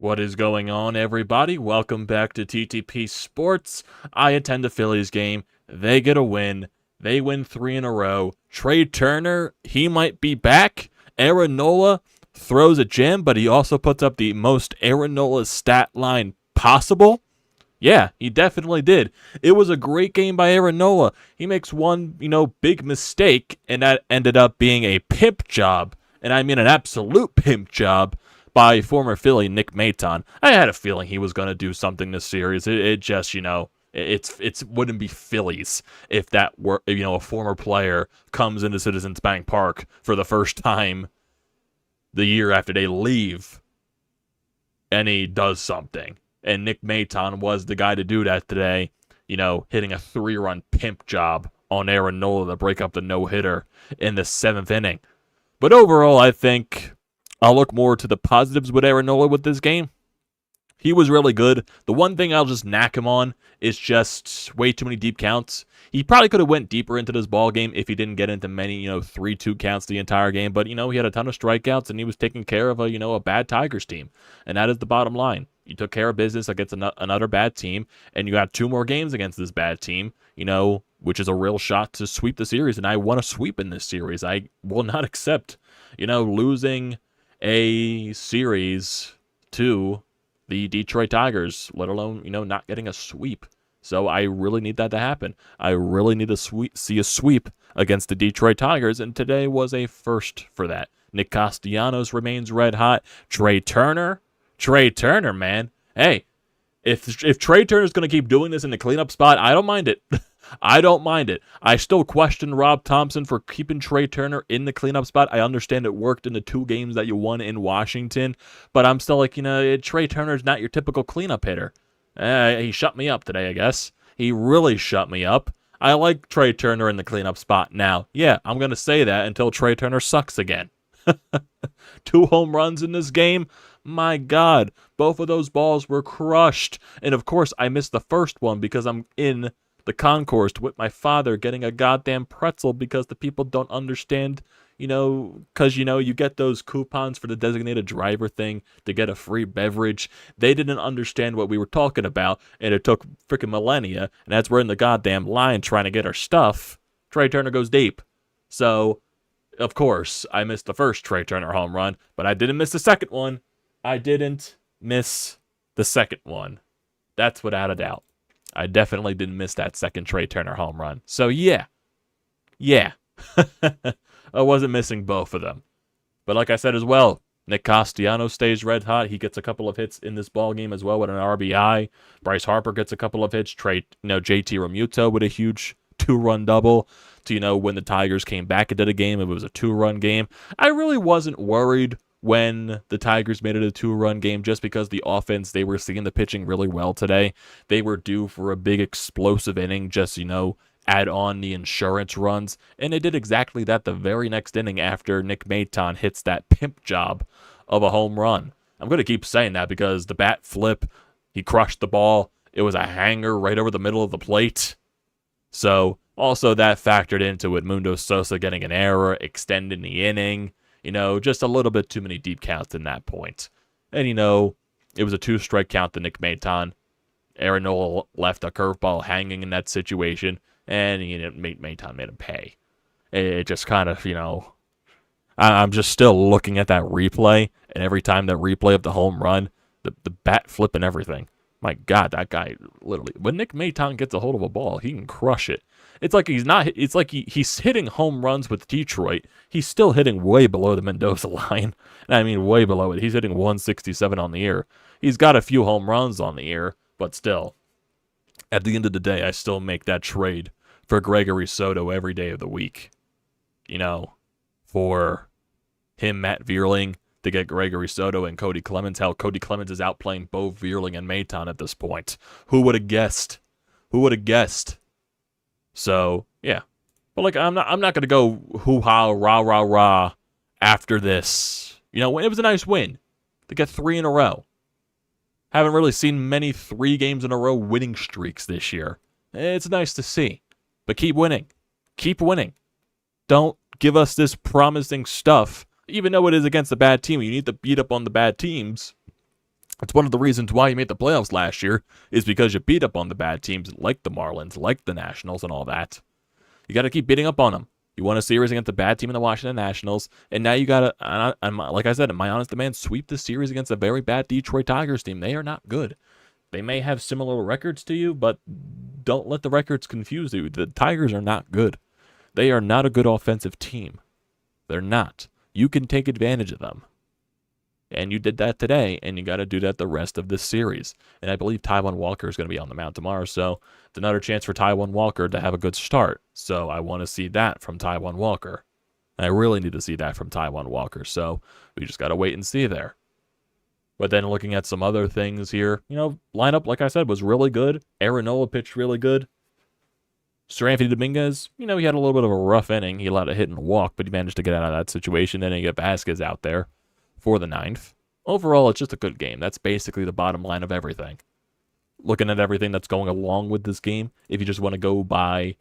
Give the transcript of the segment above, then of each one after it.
What is going on, everybody? Welcome back to TTP Sports. I attend the Phillies game. They get a win. They win 3 in a row. Trea Turner, he might be back. Nola throws a gem, but he also puts up the most Nola stat line possible. Yeah, he definitely did. It was a great game by Nola. He makes one, big mistake, and that ended up being a pimp job. And I mean an absolute pimp job by former Philly Nick Maton. I had a feeling he was going to do something this series. It just, it wouldn't be Phillies if that were, a former player comes into Citizens Bank Park for the first time the year after they leave and he does something. And Nick Maton was the guy to do that today, hitting a 3-run pimp job on Nola to break up the no-hitter in the 7th inning. But overall, I think I'll look more to the positives with Nola with this game. He was really good. The one thing I'll just knack him on is just way too many deep counts. He probably could have went deeper into this ball game if he didn't get into many, 3-2 counts the entire game. But, he had a ton of strikeouts and he was taking care of a bad Tigers team. And that is the bottom line. You took care of business against another bad team, and you got 2 more games against this bad team, which is a real shot to sweep the series. And I want to sweep in this series. I will not accept, losing a series to the Detroit Tigers, let alone, not getting a sweep. So I really need that to happen. I really need to see a sweep against the Detroit Tigers, and today was a first for that. Nick Castellanos remains red hot. Trea Turner, man. Hey, if Trea Turner's going to keep doing this in the cleanup spot, I don't mind it. I don't mind it. I still question Rob Thompson for keeping Trea Turner in the cleanup spot. I understand it worked in the 2 games that you won in Washington, but I'm still like, Trea Turner's not your typical cleanup hitter. He shut me up today, I guess. He really shut me up. I like Trea Turner in the cleanup spot now. Yeah, I'm going to say that until Trea Turner sucks again. 2 home runs in this game. My God, both of those balls were crushed. And of course, I missed the first one because I'm in the concourse with my father getting a goddamn pretzel because the people don't understand, because, you get those coupons for the designated driver thing to get a free beverage. They didn't understand what we were talking about, and it took freaking millennia, and as we're in the goddamn line trying to get our stuff, Trea Turner goes deep. So, of course, I missed the first Trea Turner home run, but I didn't miss the second one. That's without a doubt. I definitely didn't miss that second Trea Turner home run. So, yeah. I wasn't missing both of them. But like I said as well, Nick Castellanos stays red hot. He gets a couple of hits in this ball game as well with an RBI. Bryce Harper gets a couple of hits. JT Realmuto with a huge 2-run double to, when the Tigers came back into the game. It was a 2-run game. I really wasn't worried when the Tigers made it a 2-run game just because the offense, they were seeing the pitching really well today. They were due for a big explosive inning, just, add on the insurance runs. And they did exactly that the very next inning after Nick Maton hits that pimp job of a home run. I'm going to keep saying that because the bat flip, he crushed the ball. It was a hanger right over the middle of the plate. So also that factored into it. Mundo Sosa getting an error, extending the inning. Just a little bit too many deep counts in that point. And, it was a 2-strike count to Nick Maton. Nola left a curveball hanging in that situation, and Maton made him pay. It just kind of, I'm just still looking at that replay, and every time that replay of the home run, the bat flip and everything. My God, that guy literally, when Nick Maton gets a hold of a ball, he can crush it. It's like he's hitting home runs with Detroit. He's still hitting way below the Mendoza line. And I mean way below it. He's hitting 167 on the year. He's got a few home runs on the year, but still, at the end of the day, I still make that trade for Gregory Soto every day of the week. For him, Matt Vierling, to get Gregory Soto and Cody Clemens. Hell, Cody Clemens is outplaying both Vierling and Maton at this point. Who would have guessed? So, yeah. But, I'm not going to go hoo-ha, rah after this. It was a nice win to get 3 in a row. Haven't really seen many 3 games in a row winning streaks this year. It's nice to see. But keep winning. Don't give us this promising stuff. Even though it is against a bad team, you need to beat up on the bad teams. It's one of the reasons why you made the playoffs last year, is because you beat up on the bad teams like the Marlins, like the Nationals, and all that. You got to keep beating up on them. You won a series against the bad team in the Washington Nationals, and now you got to, like I said, in my honest demand, sweep the series against a very bad Detroit Tigers team. They are not good. They may have similar records to you, but don't let the records confuse you. The Tigers are not good. They are not a good offensive team. They're not. You can take advantage of them. And you did that today, and you got to do that the rest of this series. And I believe Taijuan Walker is going to be on the mound tomorrow, so it's another chance for Taijuan Walker to have a good start. So I want to see that from Taijuan Walker. And I really need to see that from Taijuan Walker, so we just got to wait and see there. But then looking at some other things here, lineup, like I said, was really good. Nola pitched really good. Seranthony Dominguez, he had a little bit of a rough inning. He allowed a hit and a walk, but he managed to get out of that situation. Then you get Vasquez out there for the 9th. Overall, it's just a good game. That's basically the bottom line of everything. Looking at everything that's going along with this game, if you just want to go by,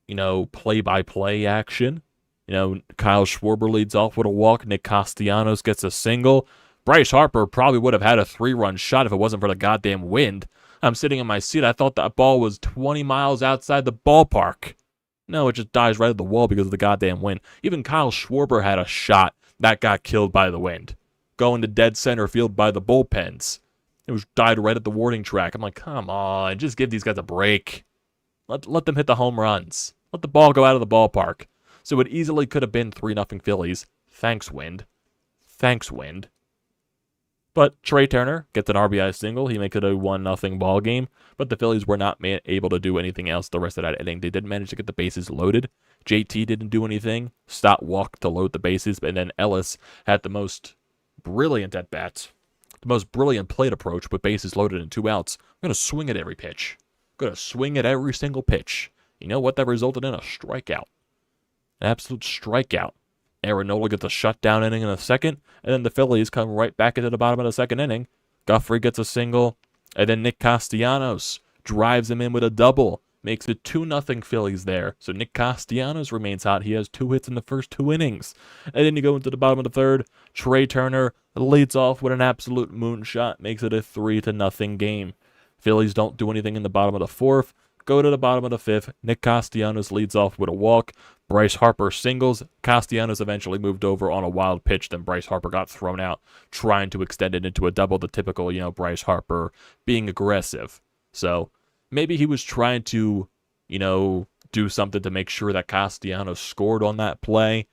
play-by-play action, Kyle Schwarber leads off with a walk. Nick Castellanos gets a single. Bryce Harper probably would have had a 3-run shot if it wasn't for the goddamn wind. I'm sitting in my seat. I thought that ball was 20 miles outside the ballpark. No, it just dies right at the wall because of the goddamn wind. Even Kyle Schwarber had a shot that got killed by the wind, going to dead center field by the bullpens. It was died right at the warning track. I'm like, come on, just give these guys a break. Let them hit the home runs. Let the ball go out of the ballpark. So it easily could have been 3-0 Phillies. Thanks, wind. Thanks, wind. But Trea Turner gets an RBI single. He makes it a 1-0 ball game. But the Phillies were not able to do anything else the rest of that inning. They didn't manage to get the bases loaded. JT didn't do anything. Stott walked to load the bases. And then Ellis had the most brilliant at-bats. The most brilliant plate approach with bases loaded and 2 outs. I'm going to swing at every pitch. I'm going to swing at every single pitch. You know what? That resulted in a strikeout. An absolute strikeout. Nola gets a shutdown inning in the second, and then the Phillies come right back into the bottom of the second inning. Guthrie gets a single, and then Nick Castellanos drives him in with a double. Makes it 2-0 Phillies there. So Nick Castellanos remains hot. He has 2 hits in the first 2 innings. And then you go into the bottom of the third. Trea Turner leads off with an absolute moonshot. Makes it a 3-0 game. Phillies don't do anything in the bottom of the fourth. Go to the bottom of the fifth. Nick Castellanos leads off with a walk. Bryce Harper singles. Castellanos eventually moved over on a wild pitch. Then Bryce Harper got thrown out, trying to extend it into a double. The typical, Bryce Harper being aggressive. So maybe he was trying to, do something to make sure that Castellanos scored on that play.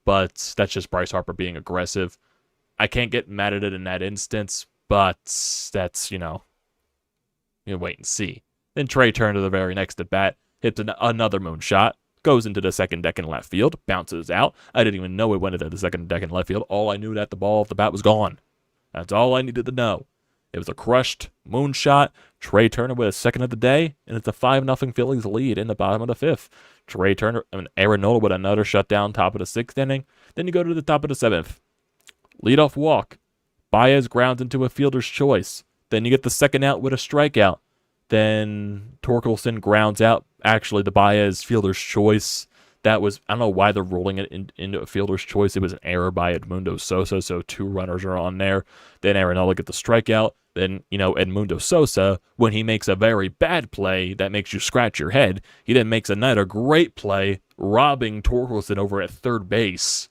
But that's just Bryce Harper being aggressive. I can't get mad at it in that instance, but that's, wait and see. Then Trea Turner to the very next at bat, hits another moonshot, goes into the second deck in left field, bounces out. I didn't even know it went into the second deck in left field. All I knew that the ball off the bat was gone. That's all I needed to know. It was a crushed moonshot. Trea Turner with a second of the day, and it's a 5-0 Phillies lead in the bottom of the fifth. Trea Turner and Nola with another shutdown, top of the sixth inning. Then you go to the top of the seventh. Leadoff walk. Baez grounds into a fielder's choice. Then you get the second out with a strikeout. Then Torkelson grounds out, actually, the Baez fielder's choice. That was, I don't know why they're rolling it into a fielder's choice. It was an error by Edmundo Sosa, so 2 runners are on there. Then Nola gets the strikeout. Then, Edmundo Sosa, when he makes a very bad play that makes you scratch your head, he then makes another great play, robbing Torkelson over at third base.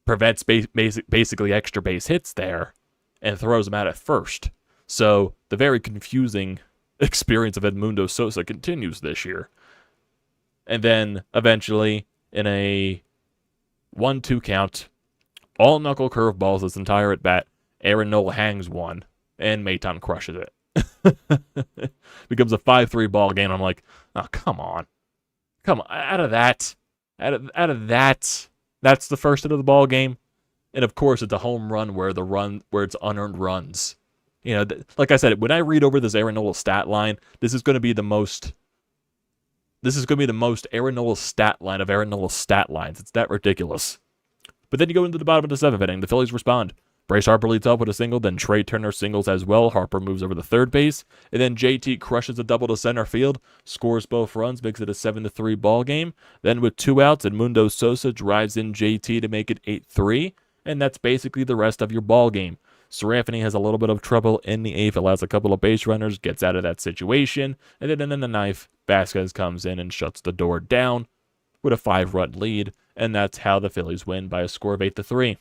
Prevents basically extra base hits there, and throws him out at first. So, the very confusing experience of Edmundo Sosa continues this year. And then, eventually, in a 1-2 count, all knuckle curveballs this entire at-bat, Nola hangs one, and Maton crushes it. Becomes a 5-3 ball game. I'm like, oh, come on. Come on, out of that. That's the first hit of the ball game. And, of course, it's a home run where it's unearned runs. Like I said, when I read over this Nola stat line, this is going to be the most Nola stat line of Nola stat lines. It's that ridiculous. But then you go into the bottom of the seventh inning. The Phillies respond. Bryce Harper leads off with a single, then Trea Turner singles as well. Harper moves over to third base, and then JT crushes a double to center field, scores both runs, makes it a 7-3 ball game. Then with 2 outs, Edmundo Sosa drives in JT to make it 8-3, and that's basically the rest of your ball game. Serafini has a little bit of trouble in the 8th, allows a couple of base runners, gets out of that situation, and then in the 9th, Vasquez comes in and shuts the door down with a 5-run lead, and that's how the Phillies win by a score of 8-3.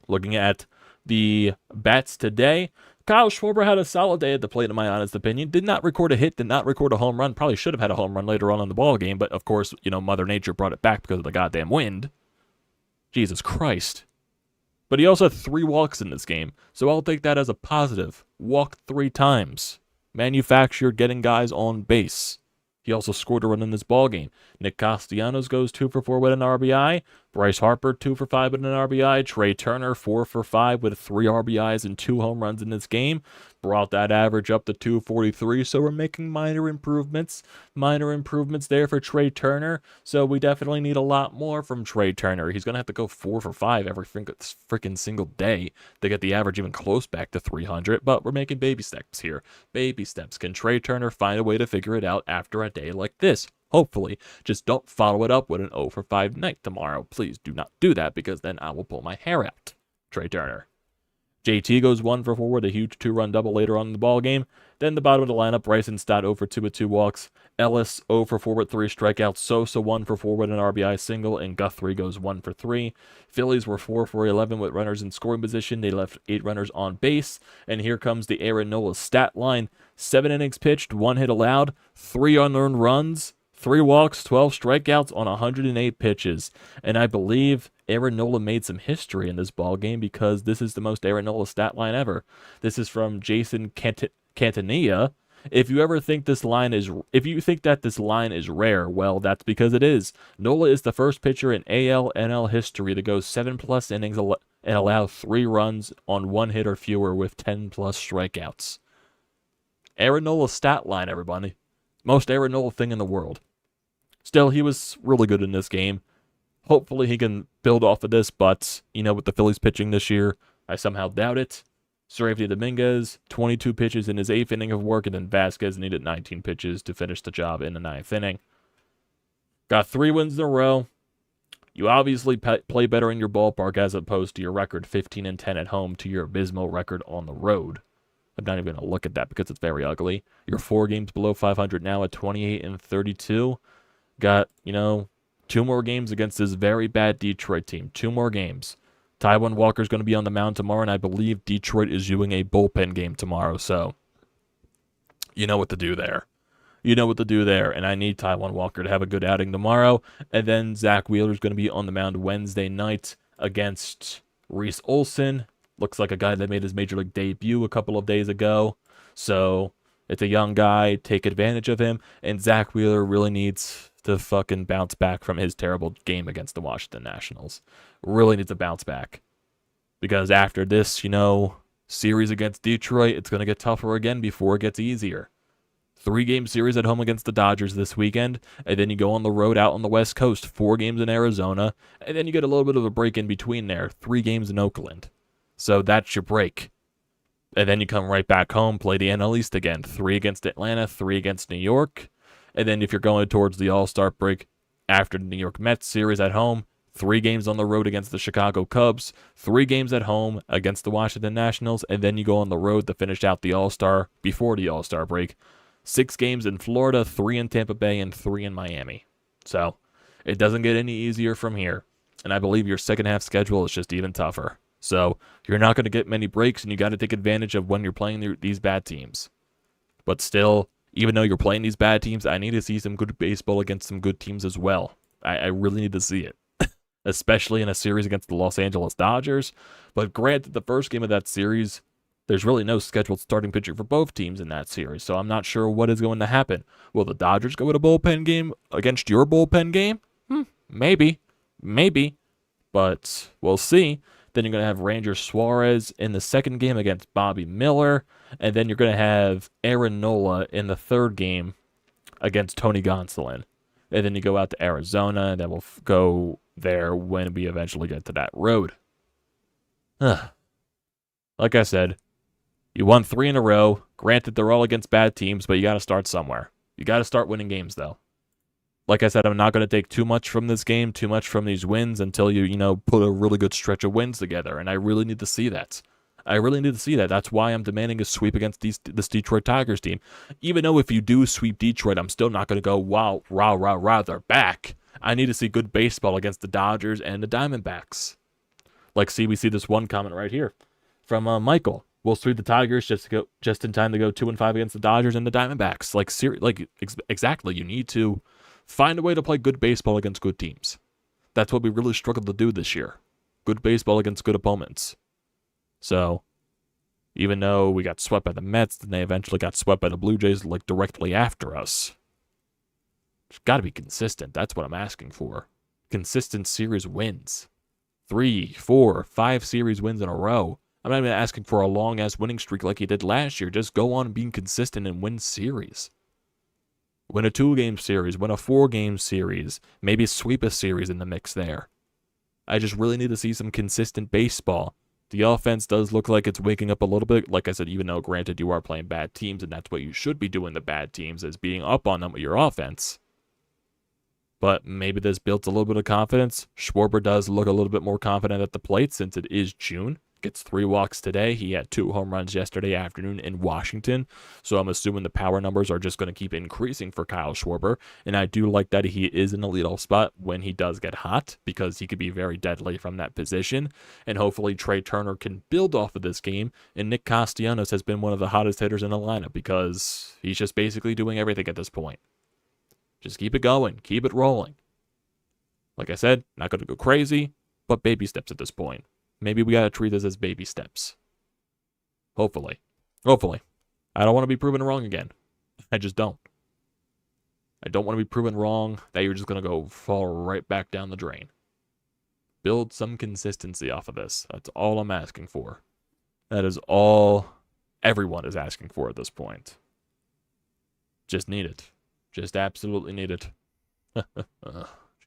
Looking at the bats today, Kyle Schwarber had a solid day at the plate, in my honest opinion. Did not record a hit, did not record a home run. Probably should have had a home run later on in the ball game, but of course, Mother Nature brought it back because of the goddamn wind. Jesus Christ. But he also had 3 walks in this game, so I'll take that as a positive. Walked 3 times. Manufactured getting guys on base. He also scored a run in this ball game. Nick Castellanos goes 2 for 4 with an RBI. Bryce Harper 2 for 5 with an RBI. Trea Turner 4 for 5 with 3 RBIs and 2 home runs in this game. Brought that average up to 243, so we're making minor improvements. Minor improvements there for Trea Turner, so we definitely need a lot more from Trea Turner. He's going to have to go 4 for 5 every freaking single day to get the average even close back to 300, but we're making baby steps here. Baby steps. Can Trea Turner find a way to figure it out after a day like this? Hopefully. Just don't follow it up with an 0 for 5 night tomorrow. Please do not do that, because then I will pull my hair out. Trea Turner. JT goes 1 for 4 with a huge 2-run double later on in the ball game. Then the bottom of the lineup, Bryce and Stott 0 for 2 with 2 walks. Ellis 0 for 4 with 3 strikeouts. Sosa 1 for 4 with an RBI single. And Guthrie goes 1 for 3. Phillies were 4 for 11 with runners in scoring position. They left 8 runners on base. And here comes the Nola stat line. 7 innings pitched, 1 hit allowed, 3 unearned runs, 3 walks, 12 strikeouts on 108 pitches. And I believe Nola made some history in this ball game, because this is the most Nola stat line ever. This is from Jason Cantanilla. If you think that this line is rare, well, that's because it is. Nola is the first pitcher in AL/NL history to go 7+ innings and allow 3 runs on 1 hit or fewer with 10+ strikeouts. Nola stat line, everybody. Most Nola thing in the world. Still, he was really good in this game. Hopefully he can build off of this, but, with the Phillies pitching this year, I somehow doubt it. Serafini Dominguez, 22 pitches in his 8th inning of work, and then Vasquez needed 19 pitches to finish the job in the 9th inning. Got 3 wins in a row. You obviously play better in your ballpark as opposed to your record 15-10 at home to your abysmal record on the road. I'm not even going to look at that because it's very ugly. You're 4 games below 500 now at 28-32. Got, 2 more games against this very bad Detroit team. 2 more games. Taijuan Walker's going to be on the mound tomorrow, and I believe Detroit is doing a bullpen game tomorrow, so you know what to do there. And I need Taijuan Walker to have a good outing tomorrow. And then Zack Wheeler's going to be on the mound Wednesday night against Rhys. Looks like a guy that made his Major League debut a couple of days ago. So it's a young guy. Take advantage of him. And Zack Wheeler really needs to fucking bounce back from his terrible game against the Washington Nationals. Really needs to bounce back. Because after this, series against Detroit, it's going to get tougher again before it gets easier. 3-game series at home against the Dodgers this weekend, and then you go on the road out on the West Coast, 4 games in Arizona, and then you get a little bit of a break in between there, 3 games in Oakland. So that's your break. And then you come right back home, play the NL East again, 3 against Atlanta, 3 against New York, and then if you're going towards the All-Star break after the New York Mets series at home, 3 games on the road against the Chicago Cubs, 3 games at home against the Washington Nationals, and then you go on the road to finish out the All-Star before the All-Star break. 6 games in Florida, 3 in Tampa Bay, and 3 in Miami. So it doesn't get any easier from here. And I believe your second half schedule is just even tougher. So you're not going to get many breaks, and you got to take advantage of when you're playing these bad teams. But still, even though you're playing these bad teams, I need to see some good baseball against some good teams as well. I really need to see it. Especially in a series against the Los Angeles Dodgers. But granted, the first game of that series, there's really no scheduled starting pitcher for both teams in that series, so I'm not sure what is going to happen. Will the Dodgers go with a bullpen game against your bullpen game? Maybe. But we'll see. Then you're going to have Ranger Suarez in the second game against Bobby Miller, and then you're going to have Nola in the third game against Tony Gonsolin. And then you go out to Arizona, and then we'll go there when we eventually get to that road. Like I said, you won 3 in a row. Granted, they're all against bad teams, but you got to start somewhere. You got to start winning games, though. Like I said, I'm not going to take too much from this game, too much from these wins until you put a really good stretch of wins together, and I really need to see that. I really need to see that. That's why I'm demanding a sweep against this Detroit Tigers team. Even though if you do sweep Detroit, I'm still not going to go, wow, rah, they're back. I need to see good baseball against the Dodgers and the Diamondbacks. Like, see, we see this one comment right here from Michael. We'll sweep the Tigers just in time to go 2-5 against the Dodgers and the Diamondbacks. Exactly. You need to find a way to play good baseball against good teams. That's what we really struggled to do this year. Good baseball against good opponents. So, even though we got swept by the Mets, then they eventually got swept by the Blue Jays, like, directly after us. It's got to be consistent. That's what I'm asking for. Consistent series wins. 3, 4, 5 series wins in a row. I'm not even asking for a long-ass winning streak like he did last year. Just go on being consistent and win series. Win a 2-game series. Win a 4-game series. Maybe sweep a series in the mix there. I just really need to see some consistent baseball. The offense does look like it's waking up a little bit. Like I said, even though, granted, you are playing bad teams, and that's what you should be doing, the bad teams, is being up on them with your offense. But maybe this builds a little bit of confidence. Schwarber does look a little bit more confident at the plate since it is June. Gets 3 walks today. He had 2 home runs yesterday afternoon in Washington. So I'm assuming the power numbers are just going to keep increasing for Kyle Schwarber. And I do like that he is in the leadoff spot when he does get hot, because he could be very deadly from that position. And hopefully Trea Turner can build off of this game. And Nick Castellanos has been one of the hottest hitters in the lineup, because he's just basically doing everything at this point. Just keep it going. Keep it rolling. Like I said, not going to go crazy, but baby steps at this point. Maybe we got to treat this as baby steps. Hopefully. Hopefully. I don't want to be proven wrong again. I just don't. I don't want to be proven wrong that you're just going to go fall right back down the drain. Build some consistency off of this. That's all I'm asking for. That is all everyone is asking for at this point. Just need it. Just absolutely need it.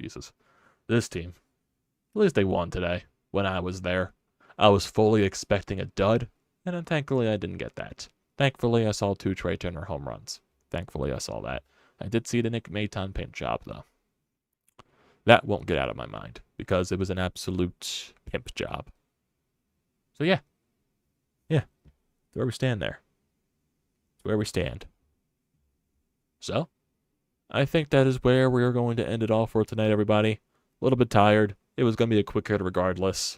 Jesus. This team. At least they won today. When I was there, I was fully expecting a dud, and then thankfully I didn't get that. Thankfully, I saw 2 Trea Turner home runs. Thankfully, I saw that. I did see the Nick Maton paint job, though. That won't get out of my mind, because it was an absolute pimp job. So yeah. Yeah. That's where we stand there. That's where we stand. So, I think that is where we are going to end it all for tonight, everybody. A little bit tired. It was going to be a quick hit regardless.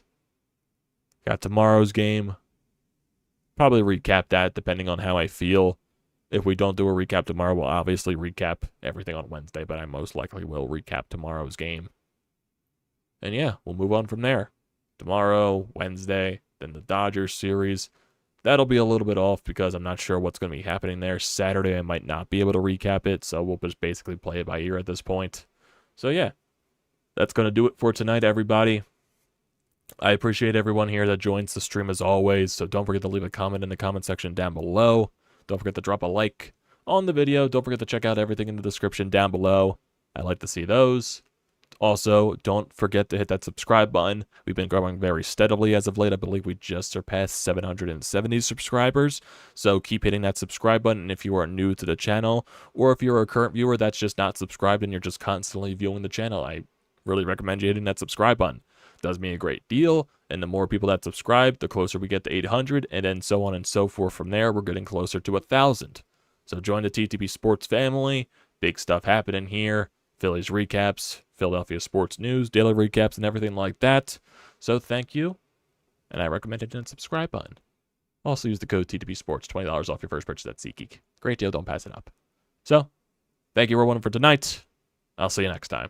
Got tomorrow's game. Probably recap that depending on how I feel. If we don't do a recap tomorrow, we'll obviously recap everything on Wednesday, but I most likely will recap tomorrow's game. And yeah, we'll move on from there. Tomorrow, Wednesday, then the Dodgers series. That'll be a little bit off because I'm not sure what's going to be happening there. Saturday, I might not be able to recap it, so we'll just basically play it by ear at this point. So yeah. That's going to do it for tonight, everybody. I appreciate everyone here that joins the stream as always, so don't forget to leave a comment in the comment section down below. Don't forget to drop a like on the video. Don't forget to check out everything in the description down below. I like to see those. Also, don't forget to hit that subscribe button. We've been growing very steadily as of late. I believe we just surpassed 770 subscribers. So keep hitting that subscribe button if you are new to the channel, or if you're a current viewer that's just not subscribed and you're just constantly viewing the channel. I really recommend you hitting that subscribe button. It does me a great deal, and the more people that subscribe, the closer we get to 800, and then so on and so forth from there. We're getting closer to 1,000. So join the TTP Sports family. Big stuff happening here. Phillies recaps, Philadelphia sports news, daily recaps, and everything like that. So thank you, and I recommend hitting that subscribe button. Also use the code TTPSPORTS, $20 off your first purchase at SEATGEEK. Great deal, don't pass it up. So, thank you everyone for tonight. I'll see you next time.